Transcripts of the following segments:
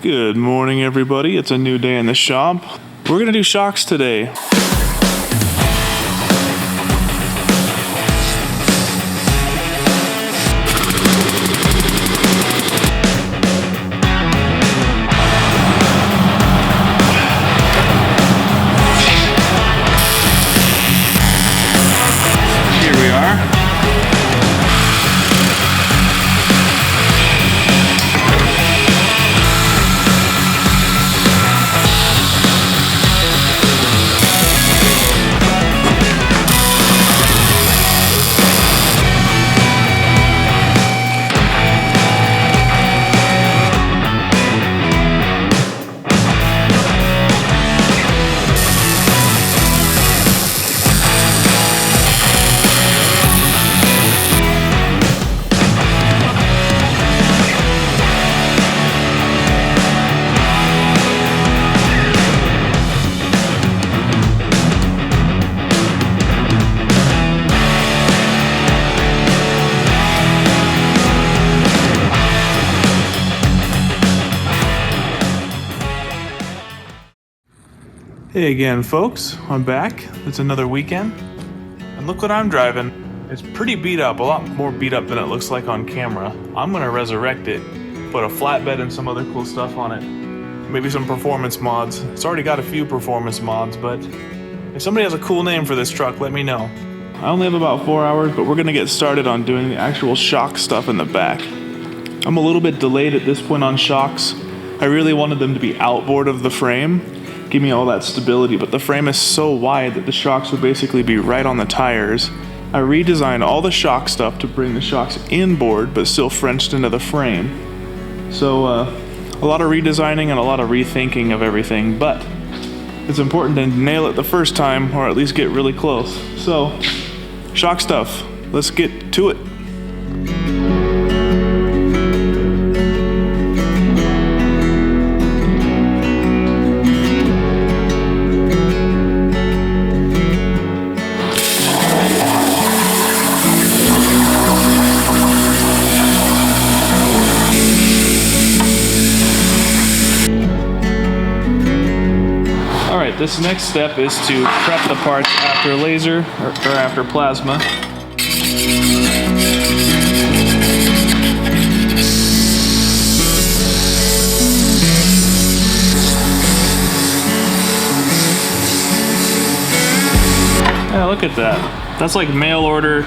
Good morning, everybody. It's a new day in the shop. We're gonna do shocks today. Here we are. Hey again, folks. I'm back. It's another weekend. And look what I'm driving. It's pretty beat up, a lot more beat up than it looks like on camera. I'm gonna resurrect it, put a flatbed and some other cool stuff on it. Maybe some performance mods. It's already got a few performance mods, but if somebody has a cool name for this truck, let me know. I only have about 4 hours, but we're gonna get started on doing the actual shock stuff in the back. I'm a little bit delayed at this point on shocks. I really wanted them to be outboard of the frame, give me all that stability, but the frame is so wide that the shocks would basically be right on the tires. I redesigned all the shock stuff to bring the shocks inboard, but still Frenched into the frame. So a lot of redesigning and a lot of rethinking of everything, but it's important to nail it the first time, or at least get really close. So, shock stuff, let's get to it. This next step is to prep the parts after laser or after plasma. Yeah, look at that. That's like mail order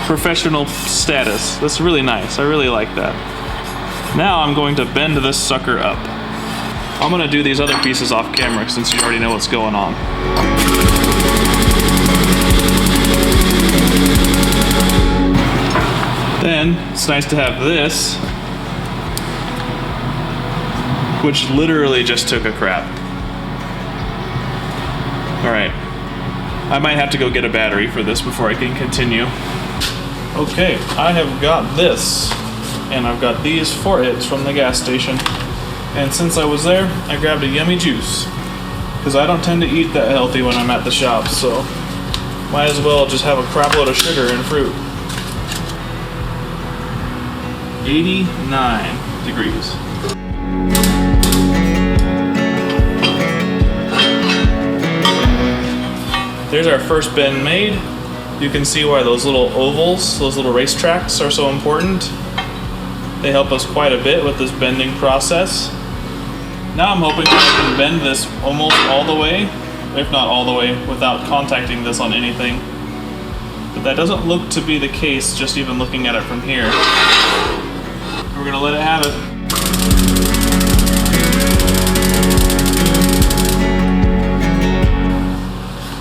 professional status. That's really nice. I really like that. Now I'm going to bend this sucker up. I'm gonna do these other pieces off camera since you already know what's going on. Then, it's nice to have this, which literally just took a crap. Alright, I might have to go get a battery for this before I can continue. Okay, I have got this, and I've got these 4-hits from the gas station. And since I was there, I grabbed a yummy juice, because I don't tend to eat that healthy when I'm at the shop, so might as well just have a crap load of sugar and fruit. 89 degrees. There's our first bend made. You can see why those little ovals, those little racetracks are so important. They help us quite a bit with this bending process. Now I'm hoping that I can bend this almost all the way, if not all the way, without contacting this on anything. But that doesn't look to be the case just even looking at it from here. We're gonna let it have it.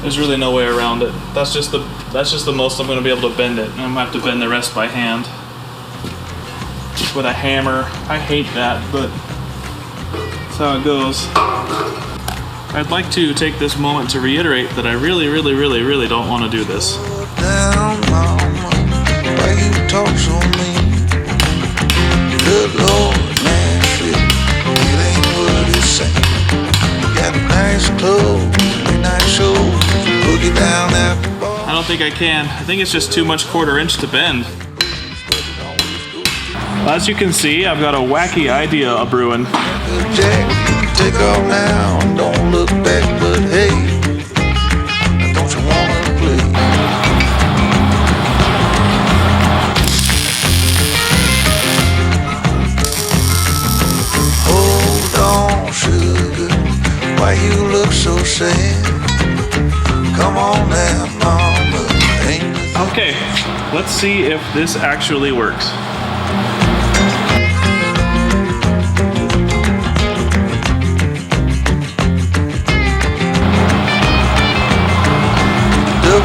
There's really no way around it. That's just the most I'm gonna be able to bend it, and I'm gonna have to bend the rest by hand. With a hammer. I hate that, but that's how it goes. I'd like to take this moment to reiterate that I really don't want to do this. Down, mama, why you talk so mean? Good Lord, Nancy, it ain't what it say. You got nice clothes, nice shoes, boogie down at the bar. I don't think I can. I think it's just too much 1/4 inch to bend. As you can see, I've got a wacky idea a brewing. Jack, take off now and don't look back, but hey, don't you wanna play? Hold on, sugar, why you look so sad? Come on now, mama, ain't the Okay, let's see if this actually works.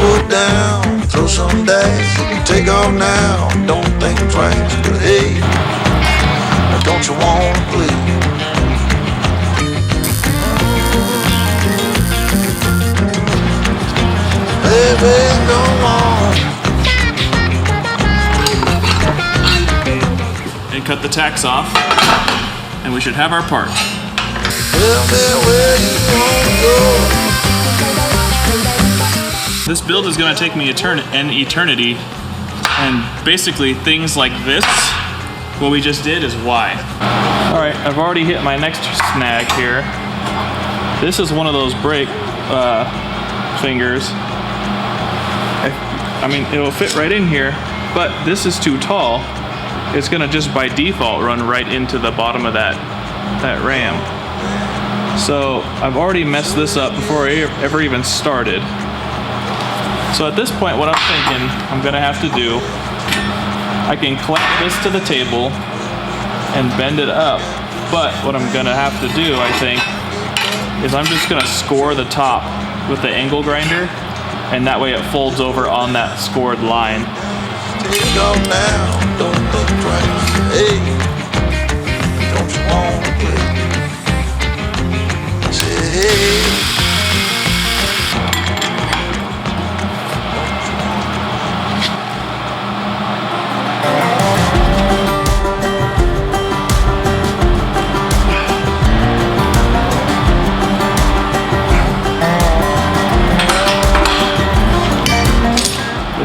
double down, throw some dice, take off now, don't think twice, but hey, don't you wanna play? Baby, go on. And cut the tacks off, and we should have our part. Tell me where you wanna go. This build is going to take me an eternity, and basically things like this, what we just did, is why. Alright, I've already hit my next snag here. This is one of those brake fingers. I mean, it will fit right in here, but this is too tall. It's going to just by default run right into the bottom of that ram. So I've already messed this up before I ever even started. So at this point, what I'm thinking I'm gonna have to do, I can clamp this to the table and bend it up, but what I'm gonna have to do, I think, is I'm just gonna score the top with the angle grinder, and that way it folds over on that scored line. Take off now, don't think twice. Hey, don't you wanna play? Say hey.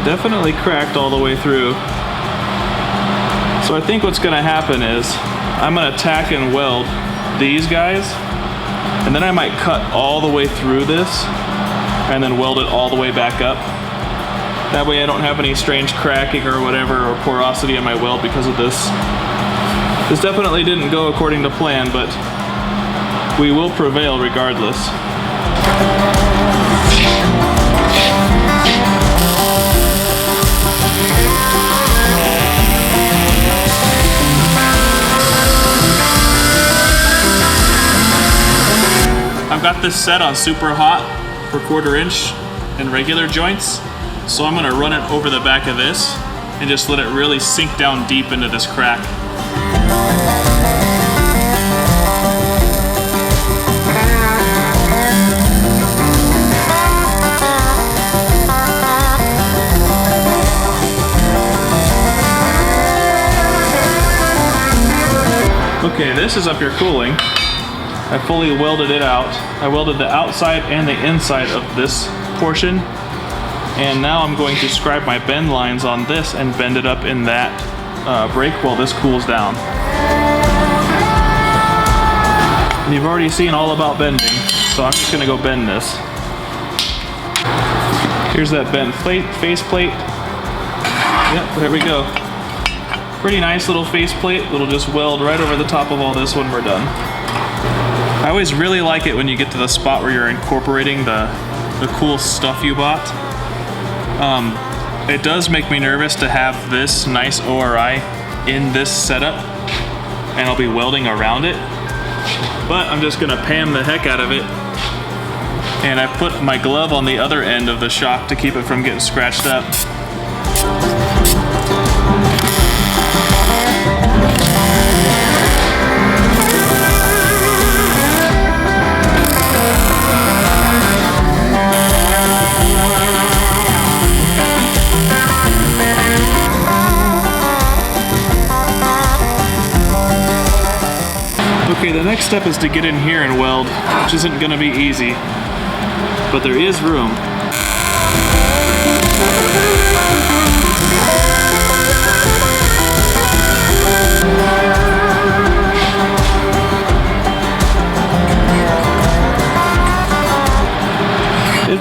Definitely cracked all the way through. So I think what's gonna happen is I'm gonna tack and weld these guys, and then I might cut all the way through this and then weld it all the way back up. That way I don't have any strange cracking or whatever, or porosity in my weld because of this. This definitely didn't go according to plan, but we will prevail regardless. I've got this set on super hot for 1/4 inch and regular joints, so I'm gonna run it over the back of this and just let it really sink down deep into this crack. Okay, this is up here cooling. I fully welded it out. I welded the outside and the inside of this portion. And now I'm going to scribe my bend lines on this and bend it up in that brake while this cools down. And you've already seen all about bending, so I'm just gonna go bend this. Here's that bent faceplate. Yep, there we go. Pretty nice little faceplate that'll just weld right over the top of all this when we're done. I always really like it when you get to the spot where you're incorporating the cool stuff you bought. It does make me nervous to have this nice ORI in this setup, and I'll be welding around it. But I'm just gonna Pam the heck out of it. And I put my glove on the other end of the shock to keep it from getting scratched up. Okay, the next step is to get in here and weld, which isn't gonna be easy, but there is room.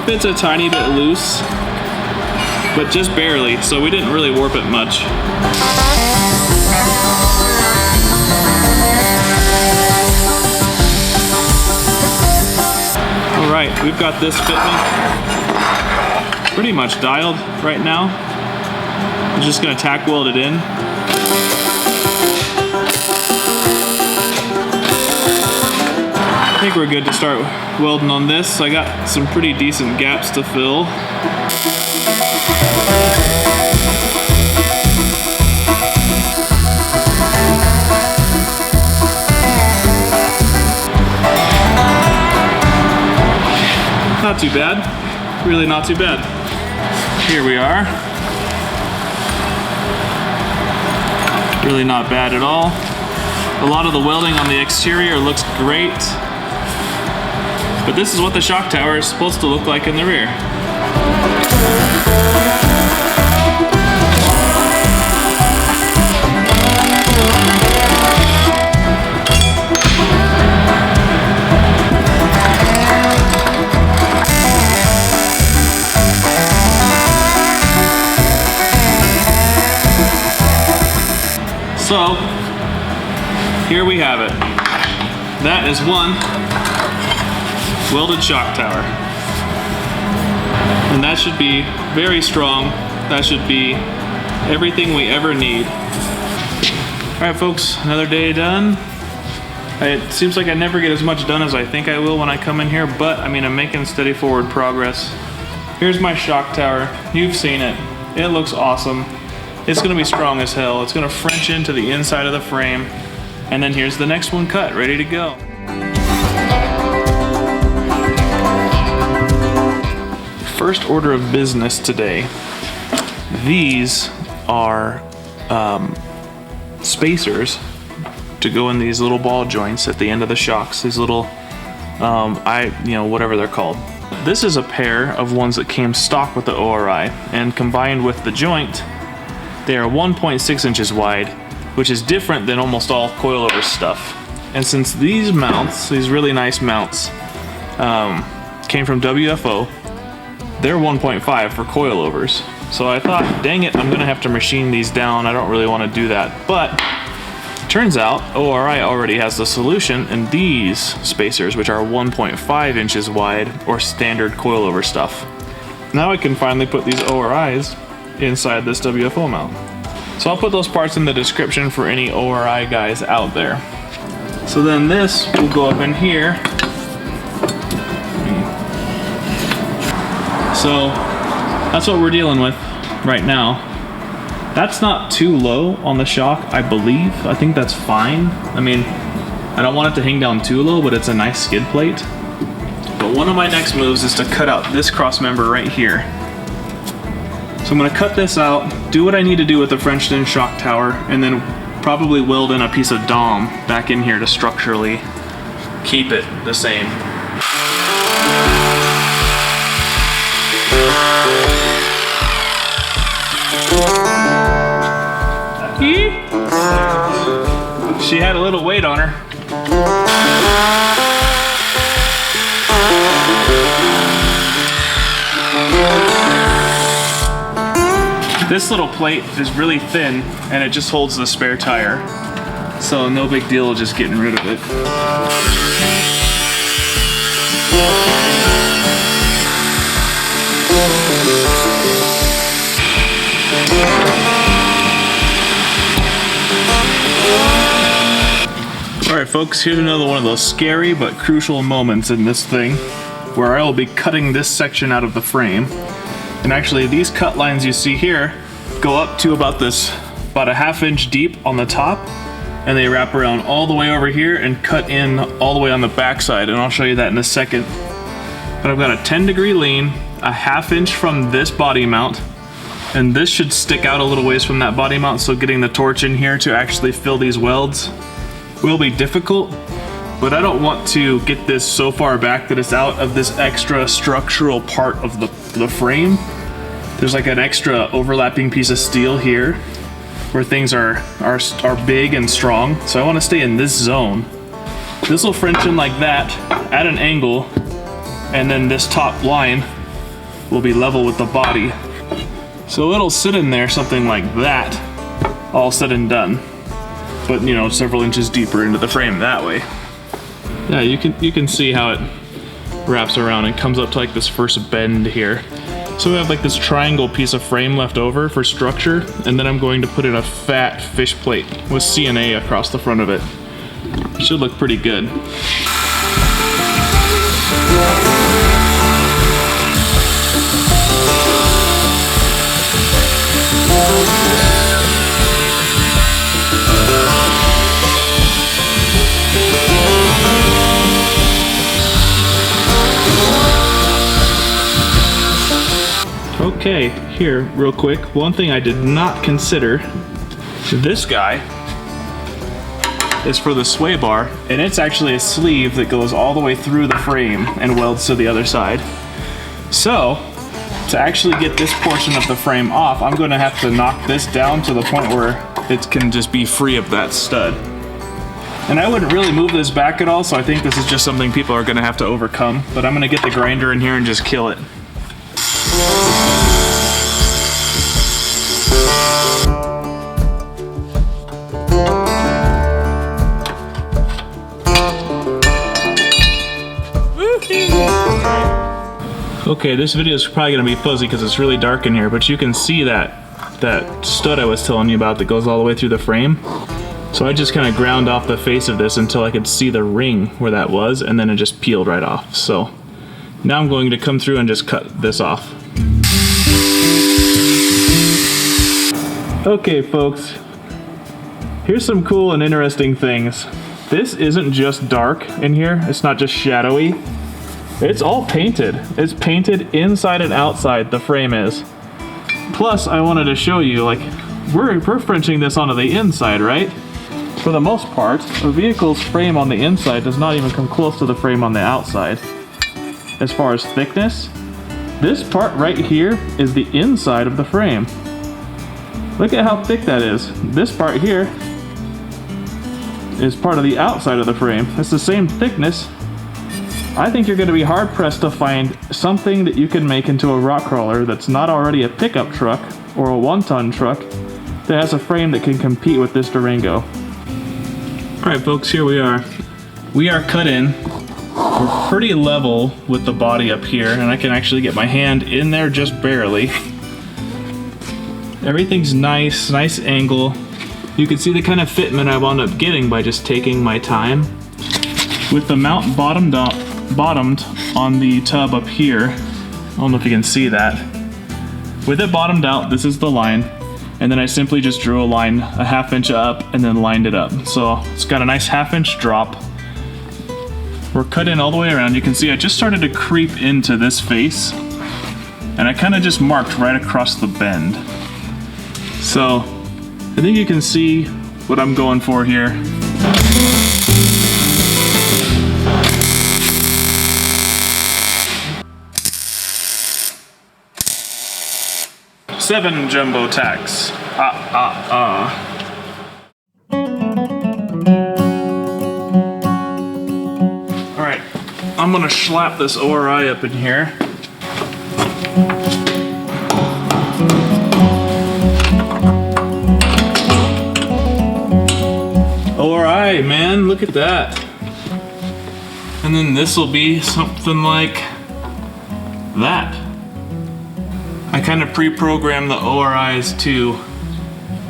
bit's a tiny bit loose, but just barely, so we didn't really warp it much. All right, we've got this fitment pretty much dialed right now. I'm just gonna tack weld it in. I think we're good to start welding on this. I got some pretty decent gaps to fill. Not too bad. Really not too bad. Here we are. Really not bad at all. A lot of the welding on the exterior looks great. But this is what the shock tower is supposed to look like in the rear. So, here we have it. That is one welded shock tower. And that should be very strong. That should be everything we ever need. All right, folks, another day done. It seems like I never get as much done as I think I will when I come in here, but I mean, I'm making steady forward progress. Here's my shock tower. You've seen it. It looks awesome. It's gonna be strong as hell. It's gonna French into the inside of the frame. And then here's the next one cut, ready to go. First order of business today. These are spacers to go in these little ball joints at the end of the shocks. These little, whatever they're called. This is a pair of ones that came stock with the ORI, and combined with the joint, they are 1.6 inches wide, which is different than almost all coilover stuff. And since these mounts, these really nice mounts, came from WFO, they're 1.5 for coilovers. So I thought, dang it, I'm gonna have to machine these down. I don't really wanna do that. But turns out ORI already has the solution in these spacers, which are 1.5 inches wide, or standard coilover stuff. Now I can finally put these ORIs inside this WFO mount. So I'll put those parts in the description for any ORI guys out there. So then this will go up in here. So that's what we're dealing with right now. That's not too low on the shock, I believe. I think that's fine. I mean, I don't want it to hang down too low, but it's a nice skid plate. But one of my next moves is to cut out this cross member right here. So I'm gonna cut this out, do what I need to do with the Frenched in shock tower, and then probably weld in a piece of Dom back in here to structurally keep it the same. She had a little weight on her. This little plate is really thin and it just holds the spare tire. So no big deal just getting rid of it. Alright folks, here's another one of those scary but crucial moments in this thing where I will be cutting this section out of the frame. And actually these cut lines you see here go up to about a 1/2 inch deep on the top, and they wrap around all the way over here and cut in all the way on the back side, and I'll show you that in a second. But I've got a 10-degree lean, a 1/2 inch from this body mount, and this should stick out a little ways from that body mount, so getting the torch in here to actually fill these welds will be difficult. But I don't want to get this so far back that it's out of this extra structural part of the frame. There's like an extra overlapping piece of steel here where things are big and strong. So I want to stay in this zone. This will French in like that at an angle, and then this top line will be level with the body. So it'll sit in there something like that, all said and done. But you know, several inches deeper into the frame that way. Yeah, you can see how it wraps around and comes up to like this first bend here. So we have like this triangle piece of frame left over for structure, and then I'm going to put in a fat fish plate with CNA across the front of it. It should look pretty good. Okay, here, real quick, one thing I did not consider, this guy is for the sway bar, and it's actually a sleeve that goes all the way through the frame and welds to the other side. So, to actually get this portion of the frame off, I'm going to have to knock this down to the point where it can just be free of that stud. And I wouldn't really move this back at all, so I think this is just something people are going to have to overcome. But I'm going to get the grinder in here and just kill it. Okay, this video is probably going to be fuzzy because it's really dark in here, but you can see that stud I was telling you about that goes all the way through the frame. So I just kind of ground off the face of this until I could see the ring where that was, and then it just peeled right off. So now I'm going to come through and just cut this off. Okay folks, here's some cool and interesting things. This isn't just dark in here, it's not just shadowy. It's all painted. It's painted inside and outside, the frame is. Plus, I wanted to show you, like, we're Frenching this onto the inside, right? For the most part, a vehicle's frame on the inside does not even come close to the frame on the outside. As far as thickness, this part right here is the inside of the frame. Look at how thick that is. This part here is part of the outside of the frame. It's the same thickness. I think you're going to be hard pressed to find something that you can make into a rock crawler that's not already a pickup truck or a 1-ton truck that has a frame that can compete with this Durango. Alright folks, here we are. We are cut in. We're pretty level with the body up here, and I can actually get my hand in there just barely. Everything's nice angle. You can see the kind of fitment I wound up getting by just taking my time. With the mount bottomed on the tub up here, I don't know if you can see that. With it bottomed out, this is the line, and then I simply just drew a line a ½ inch up and then lined it up. So it's got a nice ½ inch drop. We're cut in all the way around. You can see I just started to creep into this face, and I kind of just marked right across the bend. So I think you can see what I'm going for here. Seven jumbo tacks. Alright, I'm gonna slap this ORI up in here. ORI, man, look at that. And then this will be something like that. I kind of pre-programmed the ORIs to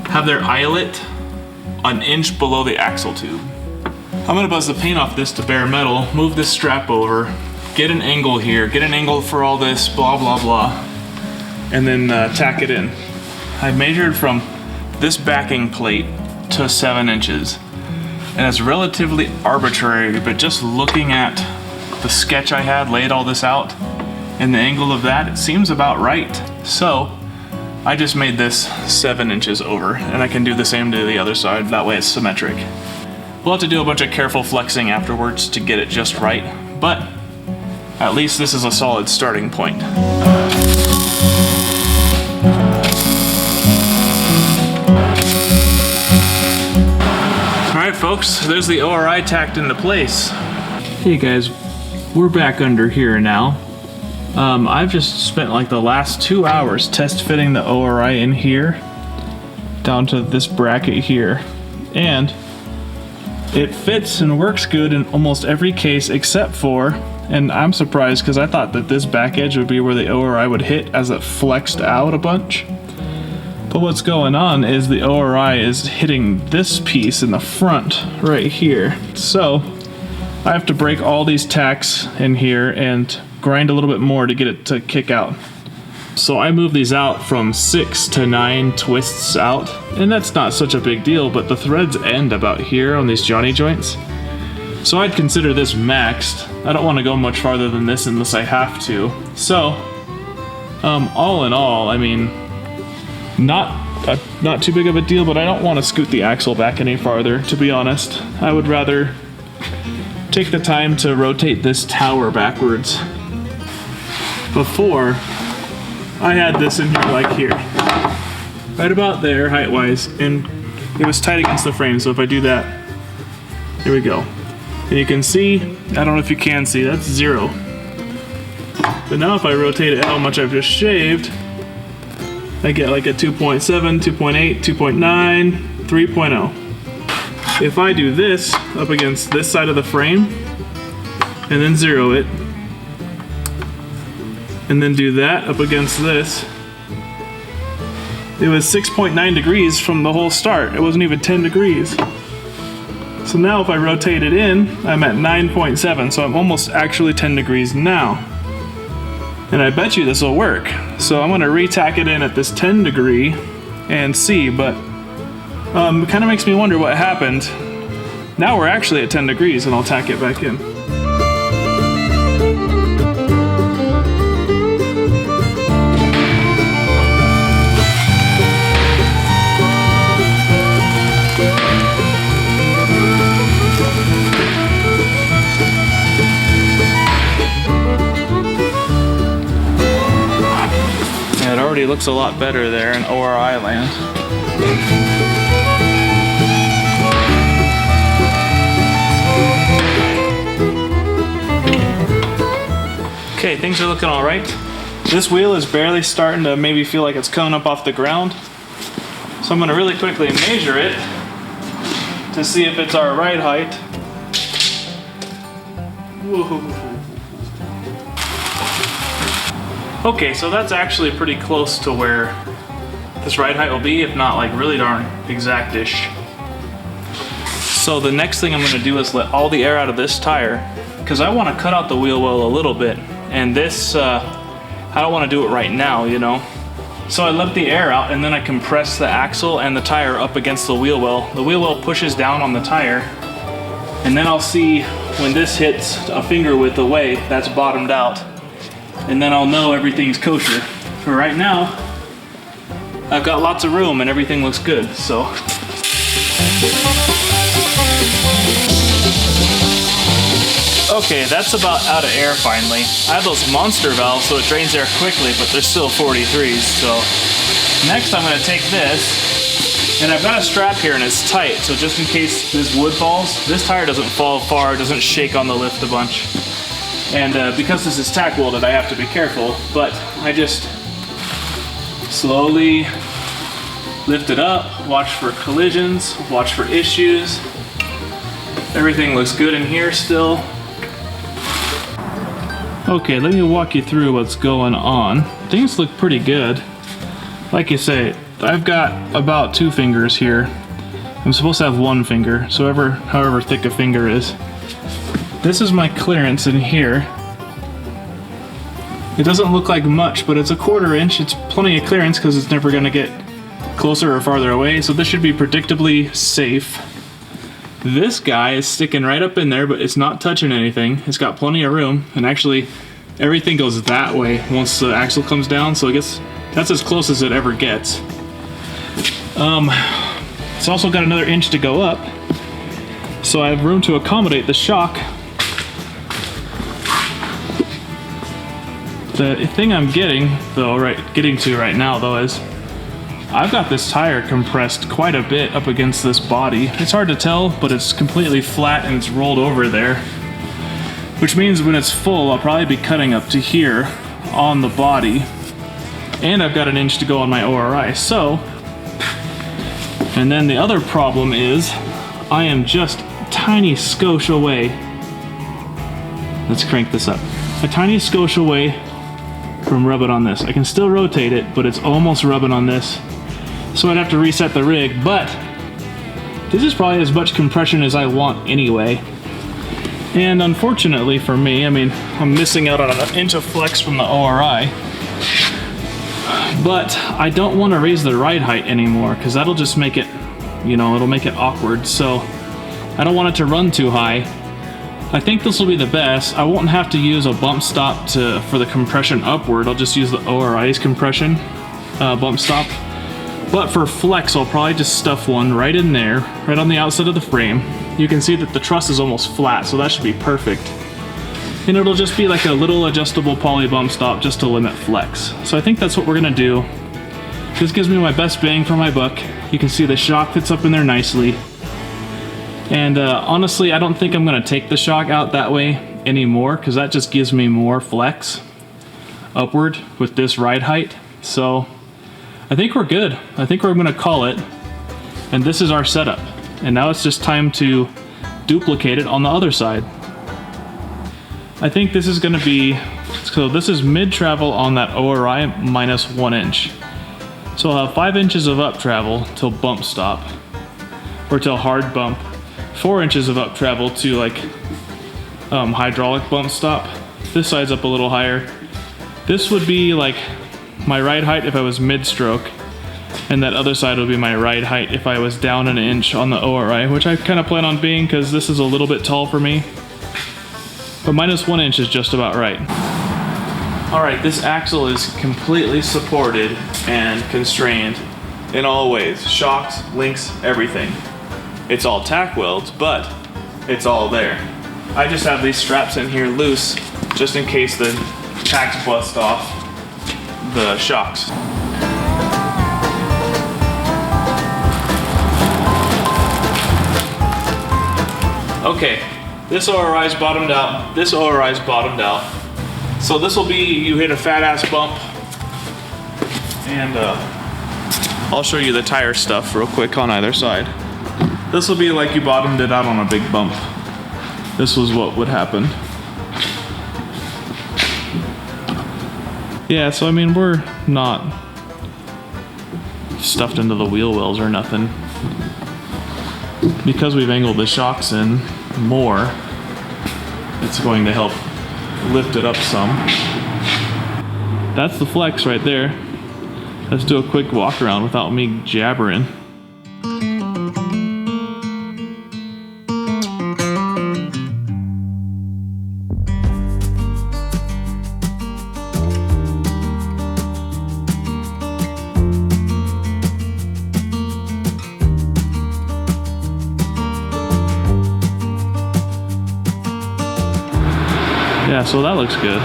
have their eyelet an inch below the axle tube. I'm gonna buzz the paint off this to bare metal, move this strap over, get an angle here, get an angle for all this, blah, blah, blah, and then tack it in. I measured from this backing plate to 7 inches. And it's relatively arbitrary, but just looking at the sketch I had, laid all this out, and the angle of that, it seems about right. So I just made this 7 inches over, and I can do the same to the other side, that way it's symmetric. We'll have to do a bunch of careful flexing afterwards to get it just right, but at least this is a solid starting point. Alright folks, there's the ORI tacked into place. Hey guys, we're back under here now. I've just spent like the last 2 hours test fitting the ORI in here down to this bracket here, and it fits and works good in almost every case except for, and I'm surprised because I thought that this back edge would be where the ORI would hit as it flexed out a bunch. But what's going on is the ORI is hitting this piece in the front right here. So I have to break all these tacks in here and grind a little bit more to get it to kick out. So I move these out from 6 to 9 twists out, and that's not such a big deal, but the threads end about here on these Johnny joints. So I'd consider this maxed. I don't want to go much farther than this unless I have to. So, all in all, I mean, not too big of a deal, but I don't want to scoot the axle back any farther, to be honest. I would rather take the time to rotate this tower backwards. Before, I had this in here like here, right about there height-wise, and it was tight against the frame, so if I do that, here we go. And you can see, I don't know if you can see, that's 0. But now if I rotate it how much I've just shaved, I get like a 2.7, 2.8, 2.9, 3.0. If I do this up against this side of the frame, and then 0 it, and then do that up against this, it was 6.9 degrees from the whole start. It wasn't even 10 degrees. So now if I rotate it in, I'm at 9.7, so I'm almost actually 10 degrees now. And I bet you this will work. So I'm gonna re-tack it in at this 10 degree and see, but it kind of makes me wonder what happened. Now we're actually at 10 degrees and I'll tack it back in. It already looks a lot better there in ORI land. Okay, things are looking all right. This wheel is barely starting to maybe feel like it's coming up off the ground. So I'm gonna really quickly measure it to see if it's our right height. Whoa. Okay, so that's actually pretty close to where this ride height will be, if not like really darn exact-ish. So the next thing I'm gonna do is let all the air out of this tire, because I wanna cut out the wheel well a little bit. And this, I don't wanna do it right now, you know? So I let the air out and then I compress the axle and the tire up against the wheel well. The wheel well pushes down on the tire, and then I'll see when this hits a finger width away, that's bottomed out. And then I'll know everything's kosher. For right now, I've got lots of room and everything looks good, so. Okay, that's about out of air finally. I have those monster valves so it drains air quickly, but they're still 43s, so. Next I'm gonna take this, and I've got a strap here and it's tight, so just in case this wood falls, this tire doesn't fall far, it doesn't shake on the lift a bunch. And because this is tack welded, I have to be careful, but I just slowly lift it up, watch for collisions, watch for issues. Everything looks good in here still. Okay, let me walk you through what's going on. Things look pretty good. Like you say, I've got about 2 fingers here. I'm supposed to have 1 finger, so however thick a finger is. This is my clearance in here. It doesn't look like much, but it's a 1/4 inch. It's plenty of clearance because it's never gonna get closer or farther away, so this should be predictably safe. This guy is sticking right up in there, but it's not touching anything. It's got plenty of room, and actually everything goes that way once the axle comes down, so I guess that's as close as it ever gets. It's also got another inch to go up, so I have room to accommodate the shock. The thing I'm getting to right now though is I've got this tire compressed quite a bit up against this body. It's hard to tell, but it's completely flat and it's rolled over there. Which means when it's full, I'll probably be cutting up to here on the body, and I've got an inch to go on my ORI. So, and then the other problem is I am just a tiny skosh away. Let's crank this up. A tiny skosh away from rubbing on this. I can still rotate it, but it's almost rubbing on this. So I'd have to reset the rig, but this is probably as much compression as I want anyway. And unfortunately for me, I mean, I'm missing out on an inch of flex from the ORI, but I don't want to raise the ride height anymore because that'll just make it, you know, it'll make it awkward. So I don't want it to run too high. I think this will be the best. I won't have to use a bump stop for the compression upward. I'll just use the ORI's compression bump stop. But for flex, I'll probably just stuff one right in there, right on the outside of the frame. You can see that the truss is almost flat, so that should be perfect. And it'll just be like a little adjustable poly bump stop just to limit flex. So I think that's what we're gonna do. This gives me my best bang for my buck. You can see the shock fits up in there nicely. And honestly, I don't think I'm gonna take the shock out that way anymore because that just gives me more flex upward with this ride height. So I think we're good. I think we're gonna call it. And this is our setup. And now it's just time to duplicate it on the other side. I think this is gonna be, so this is mid travel on that ORI minus 1 inch. So I'll have 5 inches of up travel till bump stop, or till hard bump. 4 inches of up travel to like hydraulic bump stop. This side's up a little higher. This would be like my ride height if I was mid-stroke, and that other side would be my ride height if I was down an inch on the ORI, which I kind of plan on being because this is a little bit tall for me. But minus 1 inch is just about right. All right, this axle is completely supported and constrained in all ways. Shocks, links, everything. It's all tack welds, but it's all there. I just have these straps in here loose just in case the tacks bust off the shocks. Okay, this ORI's bottomed out. This ORI's bottomed out. So this will be, you hit a fat ass bump, and I'll show you the tire stuff real quick on either side. This will be like you bottomed it out on a big bump. This was what would happen. Yeah, so I mean, we're not stuffed into the wheel wells or nothing. Because we've angled the shocks in more, it's going to help lift it up some. That's the flex right there. Let's do a quick walk around without me jabbering. Yeah, so that looks good.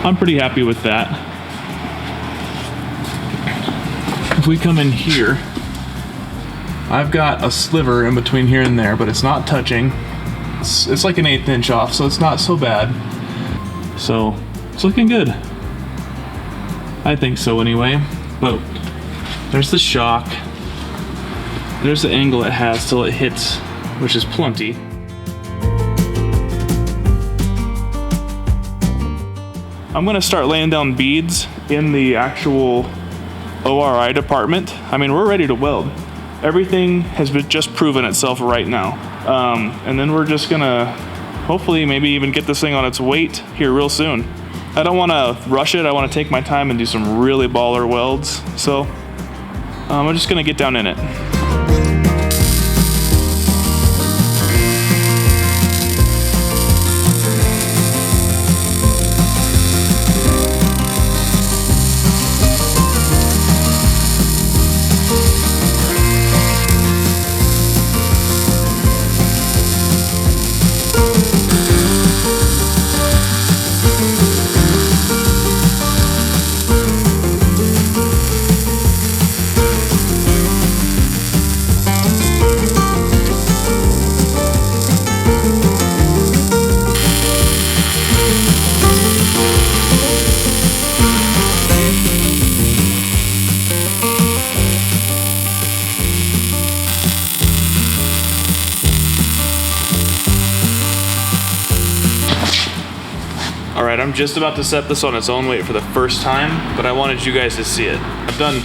I'm pretty happy with that. If we come in here, I've got a sliver in between here and there, but it's not touching. It's like an 1/8 inch off, so it's not so bad. So it's looking good. I think so anyway. But there's the shock. There's the angle it has till it hits, which is plenty. I'm gonna start laying down beads in the actual ORI department. I mean, we're ready to weld. Everything has been just proven itself right now. And then we're just gonna hopefully maybe even get this thing on its weight here real soon. I don't wanna rush it. I wanna take my time and do some really baller welds. So I'm just gonna get down in it. All right, I'm just about to set this on its own weight for the first time, but I wanted you guys to see it. I've done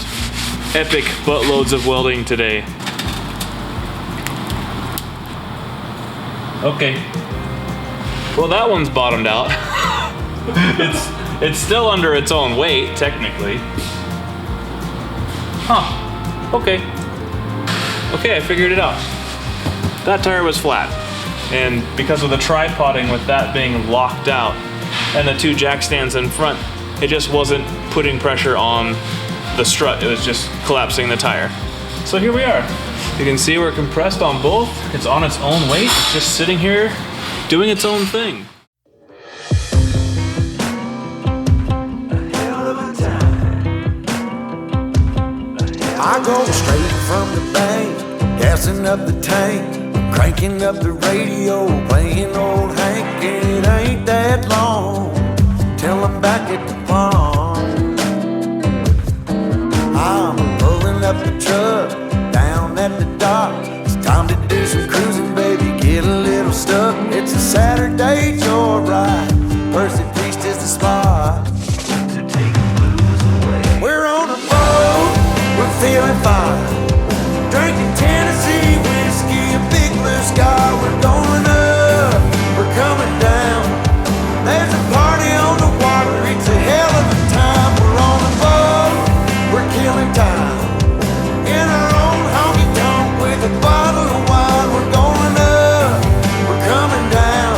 epic buttloads of welding today. Okay. Well, that one's bottomed out. It's still under its own weight, technically. Huh. Okay. Okay, I figured it out. That tire was flat. And because of the tripoding with that being locked out and the two jack stands in front, it just wasn't putting pressure on the strut. It was just collapsing the tire. So here we are. You can see we're compressed on both. It's on its own weight. It's just sitting here doing its own thing. I go straight from the bank, gassing up the tank, cranking up the radio, playing old Hank, and it ain't that long till I'm back at the pond. I'm pulling up the truck down at the dock. It's time to do some cruising, baby, get a little stuck. It's a Saturday joyride, Percy Priest is the spot to take the blues away. We're on a boat, we're feeling fine, drinking Tennessee whiskey, a big blue sky. We're going up, we're coming down. There's a party on the water, it's a hell of a time. We're on a boat, we're killing time, in our own honky tonk with a bottle of wine. We're going up, we're coming down.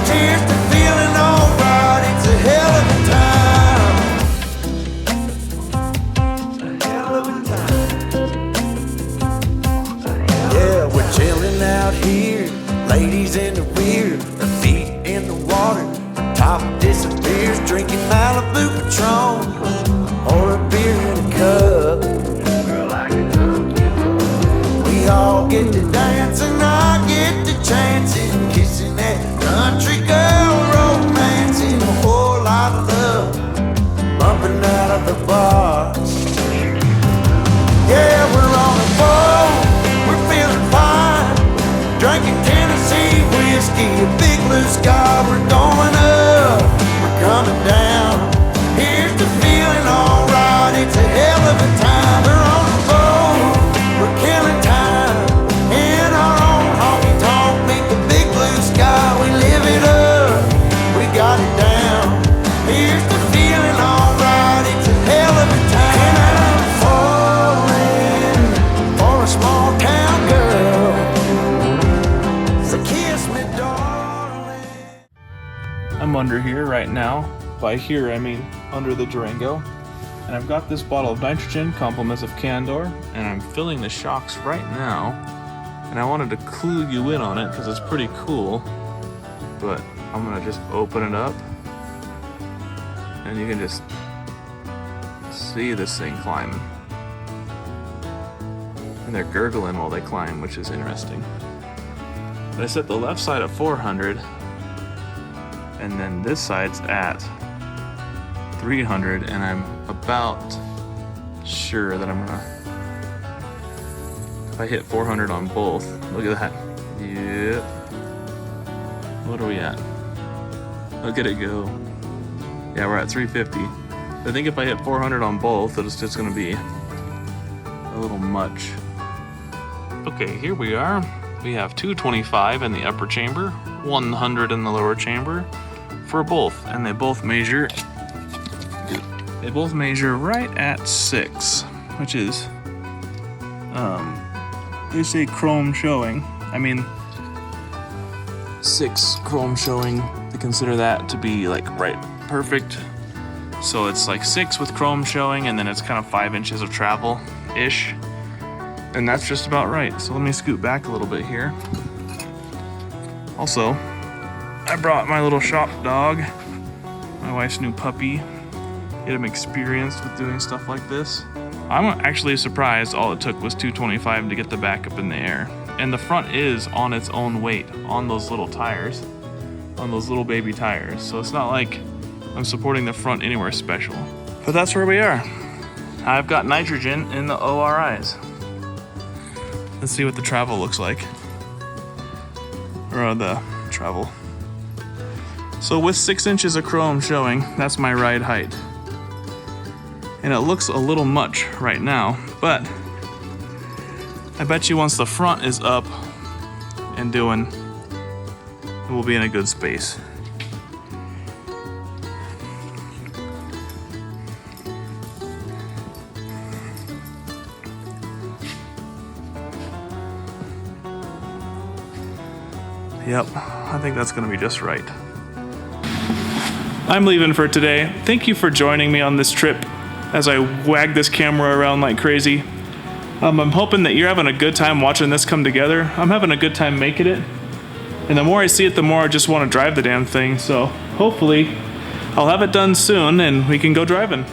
Cheers to feeling alright, it's a hell of a time. A hell of a time. Yeah, we're chilling out here, ladies in the rear, our feet in the water, our top disappears, drinking Malibu Patron or a beer in a cup. Girl, I can hook you up. We all get to dance and I get to chancing, kissing that country girl, romancing, a whole lot of love, bumping out of the bar. Yeah, we're on a boat, we're feeling fine, drinking Tennessee whiskey, a big blue sky. We're going up, we're coming down. Here's the feeling alright, it's a hell of a time. We're on a boat, we're killing time, in our own honky tonk, meet the big blue sky. We live it up, we got it down. Here's the feeling alright, it's a hell of a time. And I'm falling for a small town girl, so kiss me, darling. I'm under here right now. By here, I mean under the Durango. And I've got this bottle of nitrogen, compliments of Candor, and I'm filling the shocks right now. And I wanted to clue you in on it because it's pretty cool. But I'm gonna just open it up. And you can just see this thing climbing. And they're gurgling while they climb, which is interesting. But I set the left side at 400. And then this side's at 300, and I'm about sure that I'm gonna, if I hit 400 on both, look at that. Yep. What are we at? Look at it go. Yeah, we're at 350. I think if I hit 400 on both, it's just gonna be a little much. Okay, here we are. We have 225 in the upper chamber, 100 in the lower chamber for both, and they both measure right at 6, which is they say chrome showing. I mean 6 chrome showing, they consider that to be like right perfect. So it's like 6 with chrome showing, and then it's kind of 5 inches of travel ish, and that's just about right. So let me scoot back a little bit here. Also, I brought my little shop dog, my wife's new puppy. Get him experienced with doing stuff like this. I'm actually surprised all it took was 225 to get the back up in the air. And the front is on its own weight on those little tires, on those little baby tires. So it's not like I'm supporting the front anywhere special. But that's where we are. I've got nitrogen in the ORIs. Let's see what the travel looks like. Or the travel. So with 6 inches of chrome showing, that's my ride height. And it looks a little much right now, but I bet you once the front is up and doing, we'll be in a good space. Yep, I think that's gonna be just right. I'm leaving for today. Thank you for joining me on this trip as I wag this camera around like crazy. I'm hoping that you're having a good time watching this come together. I'm having a good time making it. And the more I see it, the more I just want to drive the damn thing. So hopefully I'll have it done soon and we can go driving.